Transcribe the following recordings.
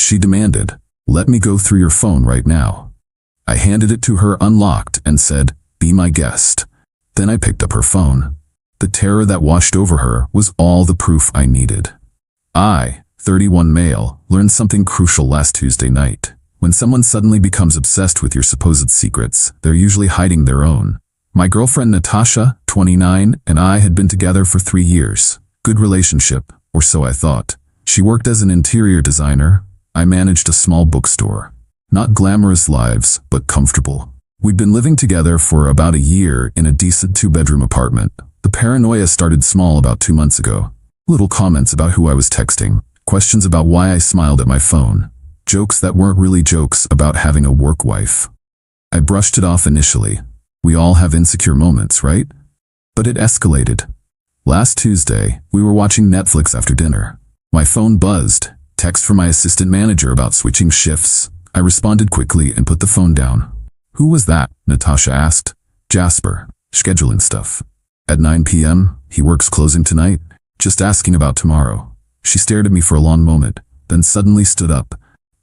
She demanded, "Let me go through your phone right now." I handed it to her unlocked and said, "Be my guest." Then I picked up her phone. The terror that washed over her was all the proof I needed. I, 31 male, learned something crucial last Tuesday night. When someone suddenly becomes obsessed with your supposed secrets, they're usually hiding their own. My girlfriend Natasha, 29, and I had been together for 3 years. Good relationship, or so I thought. She worked as an interior designer. I managed a small bookstore. Not glamorous lives, but comfortable. We'd been living together for about a year in a decent 2-bedroom apartment. The paranoia started small about 2 months ago. Little comments about who I was texting, questions about why I smiled at my phone, jokes that weren't really jokes about having a work wife. I brushed it off initially. We all have insecure moments, right? But it escalated. Last Tuesday, we were watching Netflix after dinner. My phone buzzed, text from my assistant manager about switching shifts. I responded quickly and put the phone down. "Who was that?" Natasha asked. "Jasper, scheduling stuff. At 9 p.m., he works closing tonight. Just asking about tomorrow." She stared at me for a long moment, then suddenly stood up.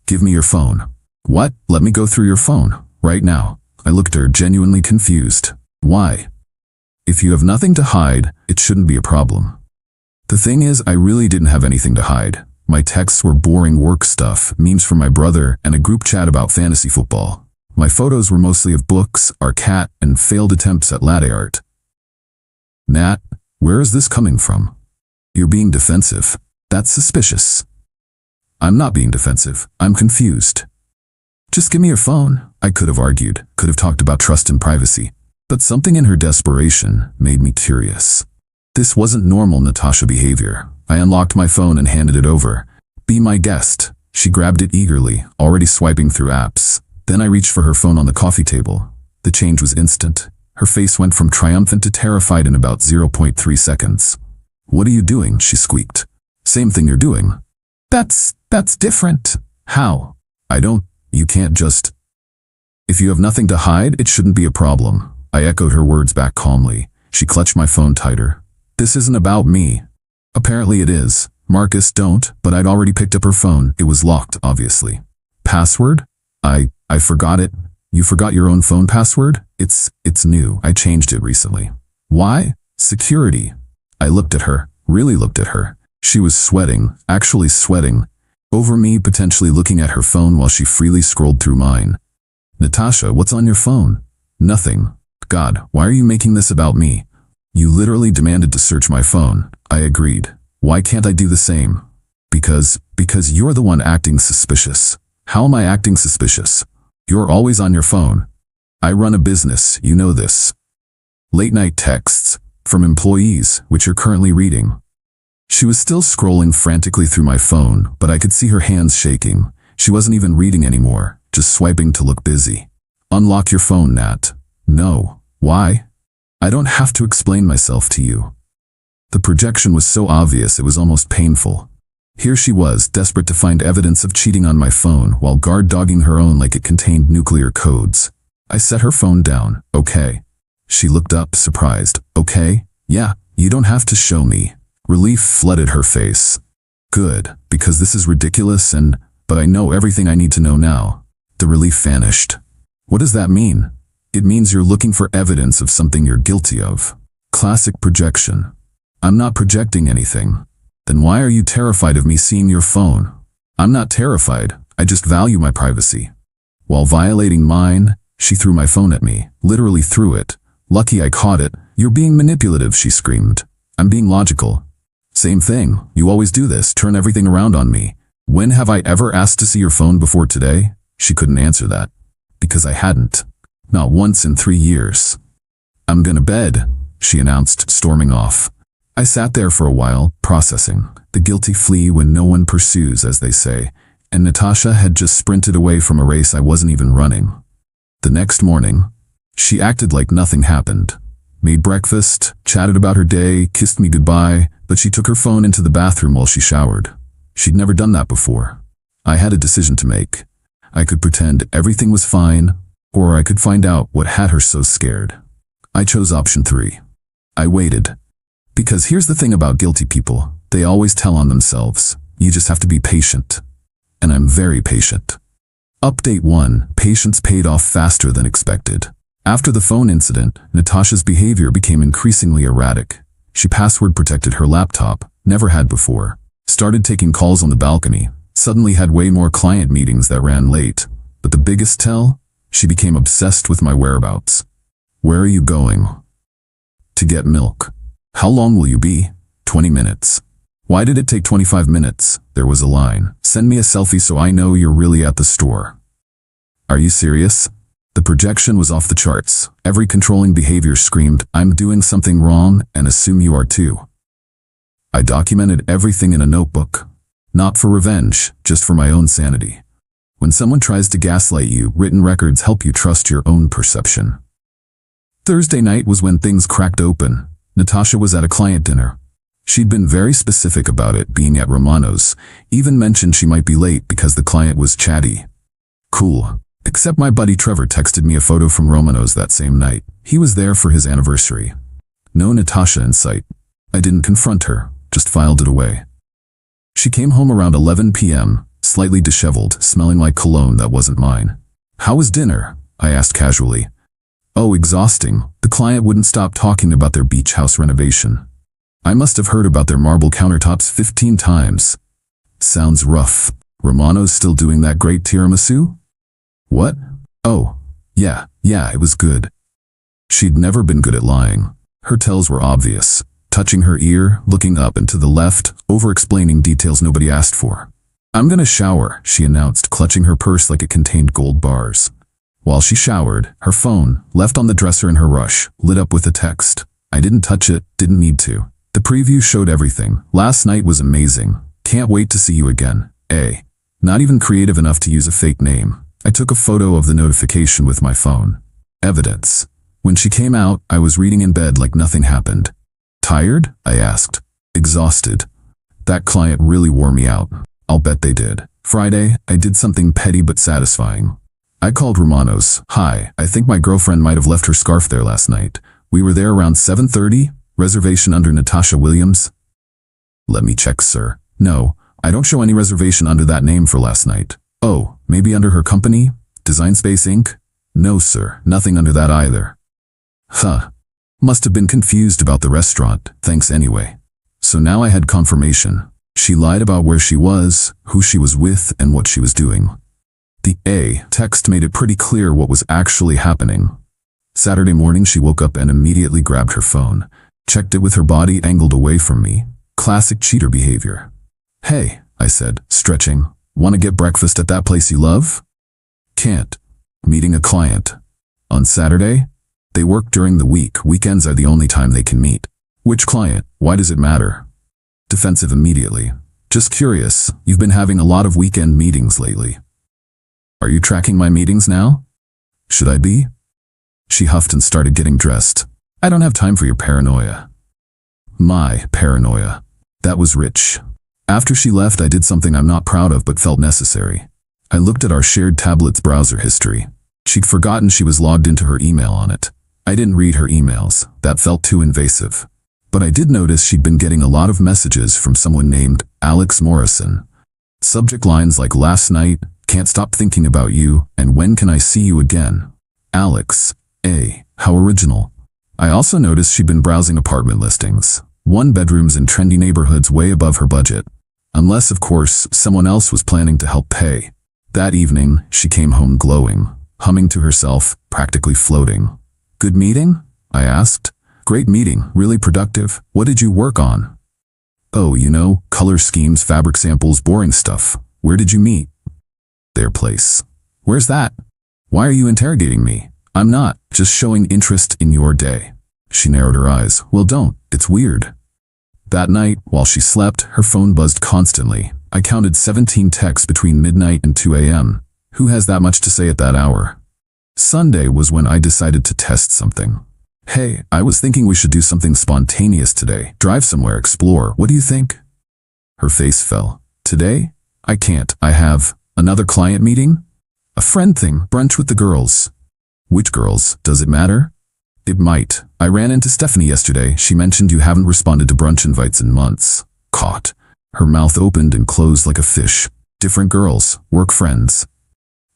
"Give me your phone." "What? Let me go through your phone, right now." I looked at her, genuinely confused. "Why? If you have nothing to hide, it shouldn't be a problem." The thing is, I really didn't have anything to hide. My texts were boring work stuff, memes from my brother, and a group chat about fantasy football. My photos were mostly of books, our cat, and failed attempts at latte art. "Nat, where is this coming from? You're being defensive. That's suspicious." "I'm not being defensive. I'm confused." "Just give me your phone," I could have argued, could have talked about trust and privacy. But something in her desperation made me curious. This wasn't normal Natasha behavior. I unlocked my phone and handed it over. "Be my guest." She grabbed it eagerly, already swiping through apps. Then I reached for her phone on the coffee table. The change was instant. Her face went from triumphant to terrified in about 0.3 seconds. "What are you doing?" she squeaked. "Same thing you're doing." That's different." "How?" You can't just." "If you have nothing to hide, it shouldn't be a problem." I echoed her words back calmly. She clutched my phone tighter. "This isn't about me." "Apparently it is. Marcus, don't," but I'd already picked up her phone. It was locked, obviously. "Password?" I forgot it." "You forgot your own phone password?" It's new. I changed it recently." "Why?" "Security." I looked at her, really looked at her. She was sweating, actually sweating, over me, potentially looking at her phone while she freely scrolled through mine. "Natasha, what's on your phone?" "Nothing." "God, why are you making this about me?" "You literally demanded to search my phone." I agreed. "Why can't I do the same?" Because you're the one acting suspicious." "How am I acting suspicious?" "You're always on your phone." "I run a business, you know this." Late night texts from employees, which you're currently reading. She was still scrolling frantically through my phone, but I could see her hands shaking. She wasn't even reading anymore, just swiping to look busy. "Unlock your phone, Nat." "No." "Why?" "I don't have to explain myself to you." The projection was so obvious it was almost painful. Here she was, desperate to find evidence of cheating on my phone, while guard-dogging her own like it contained nuclear codes. I set her phone down. "Okay." She looked up, surprised. "Okay? Yeah, you don't have to show me." Relief flooded her face. "Good, because this is ridiculous but I know everything I need to know now." The relief vanished. "What does that mean?" "It means you're looking for evidence of something you're guilty of." Classic projection. "I'm not projecting anything." "Then why are you terrified of me seeing your phone?" "I'm not terrified, I just value my privacy." While violating mine, she threw my phone at me, literally threw it. Lucky I caught it. "You're being manipulative," she screamed. "I'm being logical." "Same thing, you always do this, turn everything around on me." "When have I ever asked to see your phone before today?" She couldn't answer that. Because I hadn't. Not once in 3 years. "I'm gonna bed," she announced, storming off. I sat there for a while, processing. The guilty flee when no one pursues, as they say, and Natasha had just sprinted away from a race I wasn't even running. The next morning, she acted like nothing happened. Made breakfast, chatted about her day, kissed me goodbye, but she took her phone into the bathroom while she showered. She'd never done that before. I had a decision to make. I could pretend everything was fine, or I could find out what had her so scared. I chose option 3. I waited. Because here's the thing about guilty people, they always tell on themselves. You just have to be patient. and I'm very patient. Update 1. Patience paid off faster than expected. After the phone incident, Natasha's behavior became increasingly erratic. She password protected her laptop, never had before. Started taking calls on the balcony. Suddenly had way more client meetings that ran late. But the biggest tell? She became obsessed with my whereabouts. Where are you going? To get milk. How long will you be? 20 minutes. Why did it take 25 minutes? There was a line. Send me a selfie so I know you're really at the store. Are you serious? The projection was off the charts. Every controlling behavior screamed, I'm doing something wrong and assume you are too. I documented everything in a notebook. Not for revenge, just for my own sanity. When someone tries to gaslight you, written records help you trust your own perception. Thursday night was when things cracked open. Natasha was at a client dinner. She'd been very specific about it being at Romano's, even mentioned she might be late because the client was chatty. Cool. Except my buddy Trevor texted me a photo from Romano's that same night. He was there for his anniversary. No Natasha in sight. I didn't confront her, just filed it away. She came home around 11 p.m., slightly disheveled, smelling like cologne that wasn't mine. How was dinner? I asked casually. Oh, exhausting. The client wouldn't stop talking about their beach house renovation. I must have heard about their marble countertops 15 times. Sounds rough. Romano's still doing that great tiramisu? What? Oh, yeah, it was good. She'd never been good at lying. Her tells were obvious. Touching her ear, looking up and to the left, over-explaining details nobody asked for. I'm gonna shower, she announced, clutching her purse like it contained gold bars. While she showered, her phone, left on the dresser in her rush, lit up with a text. I didn't touch it, didn't need to. The preview showed everything. Last night was amazing. Can't wait to see you again. Not even creative enough to use a fake name. I took a photo of the notification with my phone. Evidence. When she came out, I was reading in bed like nothing happened. Tired? I asked. Exhausted. That client really wore me out. I'll bet they did. Friday, I did something petty but satisfying. I called Romano's. Hi, I think my girlfriend might have left her scarf there last night. We were there around 7:30. Reservation under Natasha Williams? Let me check, sir. No, I don't show any reservation under that name for last night. Oh, maybe under her company? Design Space Inc.? No, sir, nothing under that either. Huh. Must have been confused about the restaurant, thanks anyway. So now I had confirmation. She lied about where she was, who she was with, and what she was doing. The text made it pretty clear what was actually happening. Saturday morning she woke up and immediately grabbed her phone, checked it with her body angled away from me. Classic cheater behavior. Hey, I said, stretching. Want to get breakfast at that place you love? Can't. Meeting a client. On Saturday? They work during the week. Weekends are the only time they can meet. Which client? Why does it matter? Defensive immediately. Just curious. You've been having a lot of weekend meetings lately. Are you tracking my meetings now? Should I be? She huffed and started getting dressed. I don't have time for your paranoia. My paranoia. That was rich. After she left, I did something I'm not proud of but felt necessary. I looked at our shared tablet's browser history. She'd forgotten she was logged into her email on it. I didn't read her emails. That felt too invasive. But I did notice she'd been getting a lot of messages from someone named Alex Morrison. Subject lines like last night, can't stop thinking about you, and when can I see you again? Alex. How original. I also noticed she'd been browsing apartment listings. 1-bedrooms in trendy neighborhoods way above her budget. Unless, of course, someone else was planning to help pay. That evening, she came home glowing, humming to herself, practically floating. Good meeting? I asked. Great meeting, really productive. What did you work on? Oh, you know, color schemes, fabric samples, boring stuff. Where did you meet? Their place. Where's that? Why are you interrogating me? I'm not, just showing interest in your day. She narrowed her eyes. Well, don't. It's weird. That night, while she slept, her phone buzzed constantly. I counted 17 texts between midnight and 2 a.m. Who has that much to say at that hour? Sunday was when I decided to test something. Hey, I was thinking we should do something spontaneous today. Drive somewhere, explore. What do you think? Her face fell. Today? I can't. I have another client meeting? A friend thing, brunch with the girls. Which girls? Does it matter? It might. I ran into Stephanie yesterday. She mentioned you haven't responded to brunch invites in months. Caught. Her mouth opened and closed like a fish. Different girls, work friends.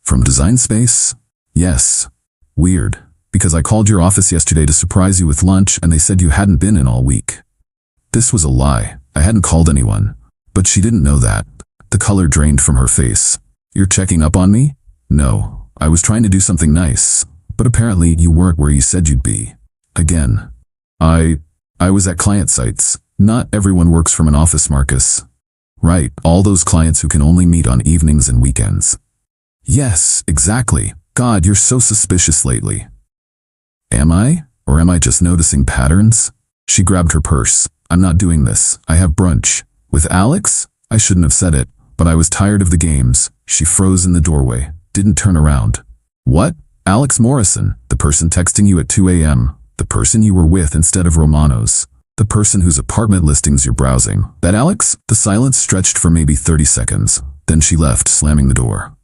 From Design Space? Yes. Weird, because I called your office yesterday to surprise you with lunch and they said you hadn't been in all week. This was a lie. I hadn't called anyone. But she didn't know that. The color drained from her face. You're checking up on me? No, I was trying to do something nice. But apparently you weren't where you said you'd be. Again. I was at client sites. Not everyone works from an office, Marcus. Right, all those clients who can only meet on evenings and weekends. Yes, exactly. God, you're so suspicious lately. Am I? Or am I just noticing patterns? She grabbed her purse. I'm not doing this. I have brunch. With Alex? I shouldn't have said it, but I was tired of the games. She froze in the doorway, didn't turn around. What? Alex Morrison, the person texting you at 2 a.m., the person you were with instead of Romano's, the person whose apartment listings you're browsing. That Alex? The silence stretched for maybe 30 seconds. Then she left, slamming the door.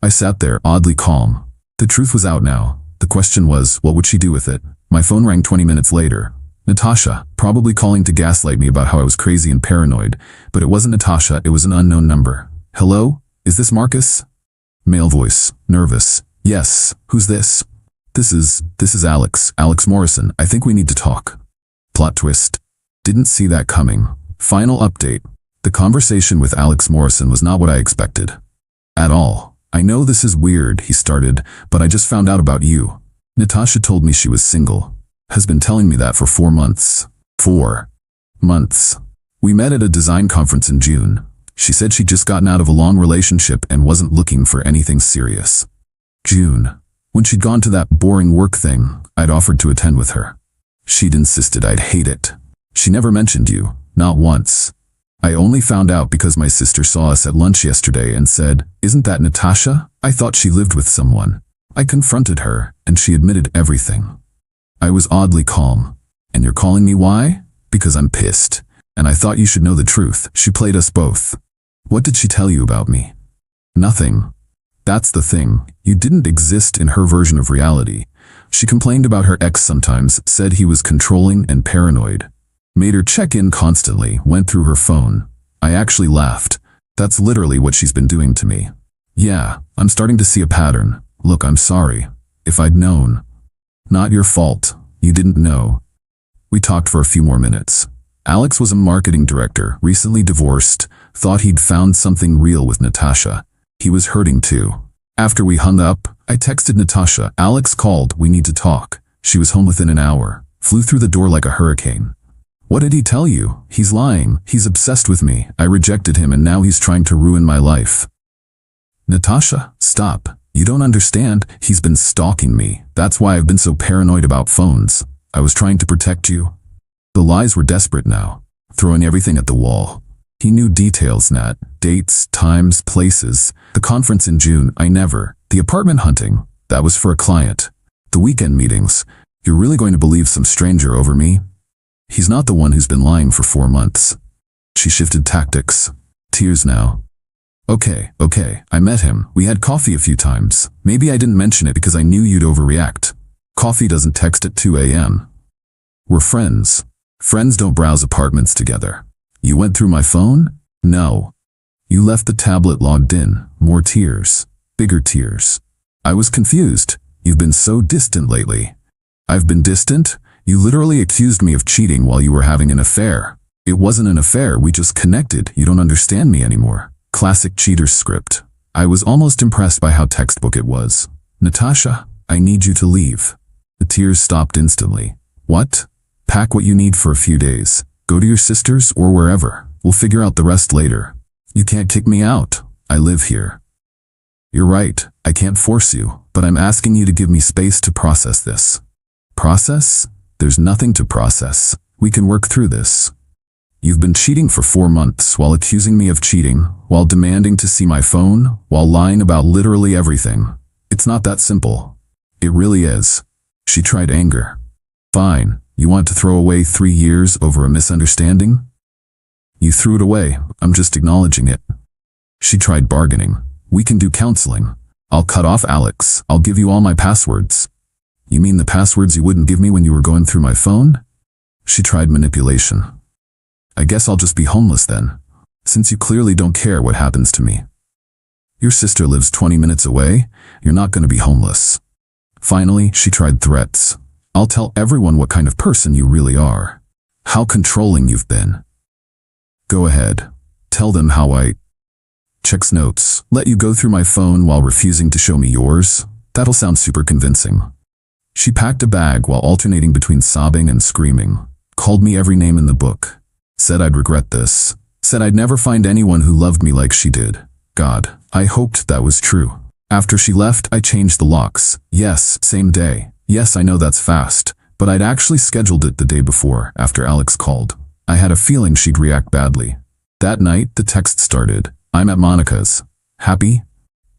I sat there, oddly calm. The truth was out now. The question was, what would she do with it? My phone rang 20 minutes later. Natasha, probably calling to gaslight me about how I was crazy and paranoid, but it wasn't Natasha, it was an unknown number. Hello? Is this Marcus? Male voice, nervous. Yes, who's this? This is Alex Morrison. I think we need to talk. Plot twist. Didn't see that coming. Final update. The conversation with Alex Morrison was not what I expected. At all. I know this is weird, he started, but I just found out about you. Natasha told me she was single. Has been telling me that for 4 months. 4 months. We met at a design conference in June. She said she'd just gotten out of a long relationship and wasn't looking for anything serious. June. When she'd gone to that boring work thing, I'd offered to attend with her. She'd insisted I'd hate it. She never mentioned you, not once. I only found out because my sister saw us at lunch yesterday and said, "Isn't that Natasha? I thought she lived with someone." I confronted her, and she admitted everything. I was oddly calm. And you're calling me why? Because I'm pissed. And I thought you should know the truth. She played us both. What did she tell you about me? Nothing. That's the thing. You didn't exist in her version of reality. She complained about her ex sometimes, said he was controlling and paranoid. Made her check in constantly, went through her phone. I actually laughed. That's literally what she's been doing to me. Yeah, I'm starting to see a pattern. Look, I'm sorry. If I'd known. Not your fault. You didn't know. We talked for a few more minutes. Alex was a marketing director, recently divorced, thought he'd found something real with Natasha. He was hurting too. After we hung up, I texted Natasha. Alex called, we need to talk. She was home within an hour. Flew through the door like a hurricane. What did he tell you? He's lying. He's obsessed with me. I rejected him and now he's trying to ruin my life. Natasha, stop. You don't understand. He's been stalking me. That's why I've been so paranoid about phones. I was trying to protect you. The lies were desperate now, throwing everything at the wall. He knew details, Nat. Dates, times, places. The conference in June, The apartment hunting, that was for a client. The weekend meetings. You're really going to believe some stranger over me? He's not the one who's been lying for 4 months. She shifted tactics. Tears now. Okay, I met him. We had coffee a few times. Maybe I didn't mention it because I knew you'd overreact. Coffee doesn't text at 2 a.m. We're friends. Friends don't browse apartments together. You went through my phone? No. You left the tablet logged in. More tears. Bigger tears. I was confused. You've been so distant lately. I've been distant? You literally accused me of cheating while you were having an affair. It wasn't an affair, we just connected. You don't understand me anymore. Classic cheater's script. I was almost impressed by how textbook it was. Natasha, I need you to leave. The tears stopped instantly. What? Pack what you need for a few days. Go to your sister's or wherever. We'll figure out the rest later. You can't kick me out. I live here. You're right. I can't force you, but I'm asking you to give me space to process this. Process? There's nothing to process. We can work through this. You've been cheating for 4 months while accusing me of cheating, while demanding to see my phone, while lying about literally everything. It's not that simple. It really is. She tried anger. Fine. You want to throw away 3 years over a misunderstanding? You threw it away. I'm just acknowledging it. She tried bargaining. We can do counseling. I'll cut off Alex. I'll give you all my passwords. You mean the passwords you wouldn't give me when you were going through my phone? She tried manipulation. I guess I'll just be homeless then, since you clearly don't care what happens to me. Your sister lives 20 minutes away. You're not going to be homeless. Finally, she tried threats. I'll tell everyone what kind of person you really are. How controlling you've been. Go ahead. Tell them how I checks notes. Let you go through my phone while refusing to show me yours. That'll sound super convincing. She packed a bag while alternating between sobbing and screaming. Called me every name in the book. Said I'd regret this. Said I'd never find anyone who loved me like she did. God, I hoped that was true. After she left, I changed the locks. Yes, same day. Yes, I know that's fast, but I'd actually scheduled it the day before, after Alex called. I had a feeling she'd react badly. That night, the text started. I'm at Monica's. Happy?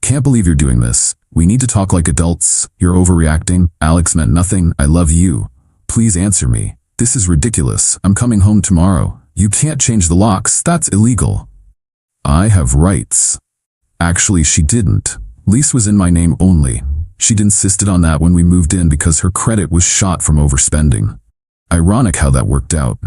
Can't believe you're doing this. We need to talk like adults. You're overreacting. Alex meant nothing. I love you. Please answer me. This is ridiculous. I'm coming home tomorrow. You can't change the locks. That's illegal. I have rights. Actually, she didn't. Lease was in my name only. She'd insisted on that when we moved in because her credit was shot from overspending. Ironic how that worked out.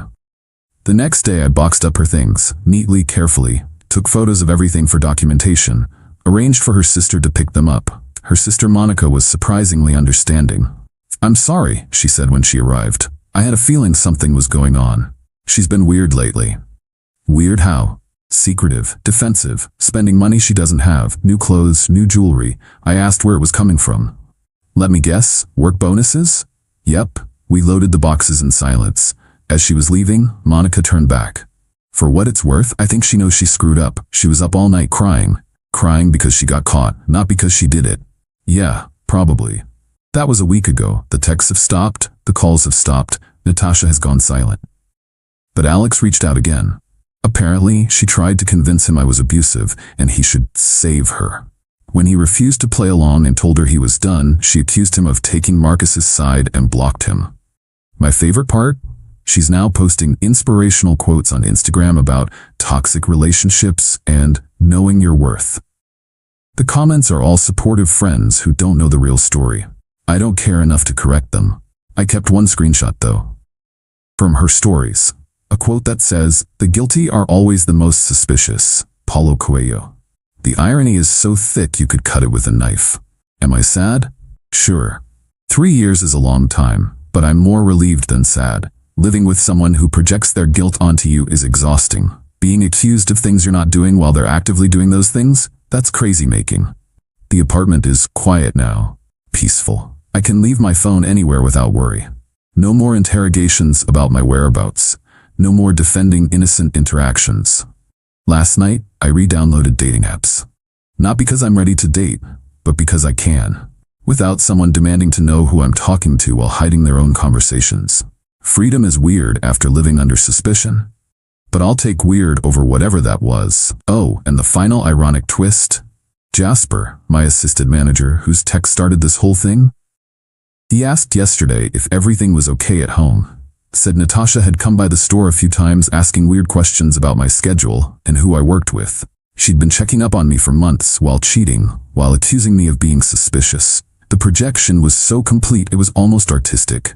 The next day I boxed up her things, neatly, carefully, took photos of everything for documentation, arranged for her sister to pick them up. Her sister Monica was surprisingly understanding. I'm sorry, she said when she arrived. I had a feeling something was going on. She's been weird lately. Weird how? Secretive, defensive, spending money she doesn't have, new clothes, new jewelry. I asked where it was coming from. Let me guess, work bonuses? Yep. We loaded the boxes in silence. As she was leaving, Monica turned back. For what it's worth, I think she knows she screwed up. She was up all night crying. Crying because she got caught, not because she did it. Yeah, probably. That was a week ago. The texts have stopped, the calls have stopped, Natasha has gone silent. But Alex reached out again. Apparently, she tried to convince him I was abusive and he should save her. When he refused to play along and told her he was done, she accused him of taking Marcus's side and blocked him. My favorite part? She's now posting inspirational quotes on Instagram about toxic relationships and knowing your worth. The comments are all supportive friends who don't know the real story. I don't care enough to correct them. I kept one screenshot though. From her stories. A quote that says, "The guilty are always the most suspicious." Paulo Coelho. The irony is so thick you could cut it with a knife. Am I sad? Sure. 3 years is a long time, but I'm more relieved than sad. Living with someone who projects their guilt onto you is exhausting. Being accused of things you're not doing while they're actively doing those things, that's crazy making. The apartment is quiet now. Peaceful. I can leave my phone anywhere without worry. No more interrogations about my whereabouts. No more defending innocent interactions. Last night, I re-downloaded dating apps. Not because I'm ready to date, but because I can. Without someone demanding to know who I'm talking to while hiding their own conversations. Freedom is weird after living under suspicion. But I'll take weird over whatever that was. Oh, and the final ironic twist? Jasper, my assistant manager whose text started this whole thing? He asked yesterday if everything was okay at home. Said Natasha had come by the store a few times asking weird questions about my schedule and who I worked with. She'd been checking up on me for months while cheating, while accusing me of being suspicious. The projection was so complete it was almost artistic.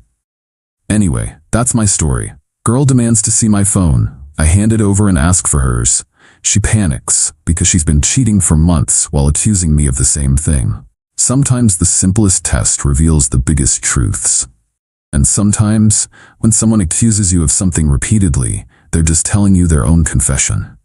Anyway, that's my story. Girl demands to see my phone. I hand it over and ask for hers. She panics because she's been cheating for months while accusing me of the same thing. Sometimes the simplest test reveals the biggest truths. And sometimes, when someone accuses you of something repeatedly, they're just telling you their own confession.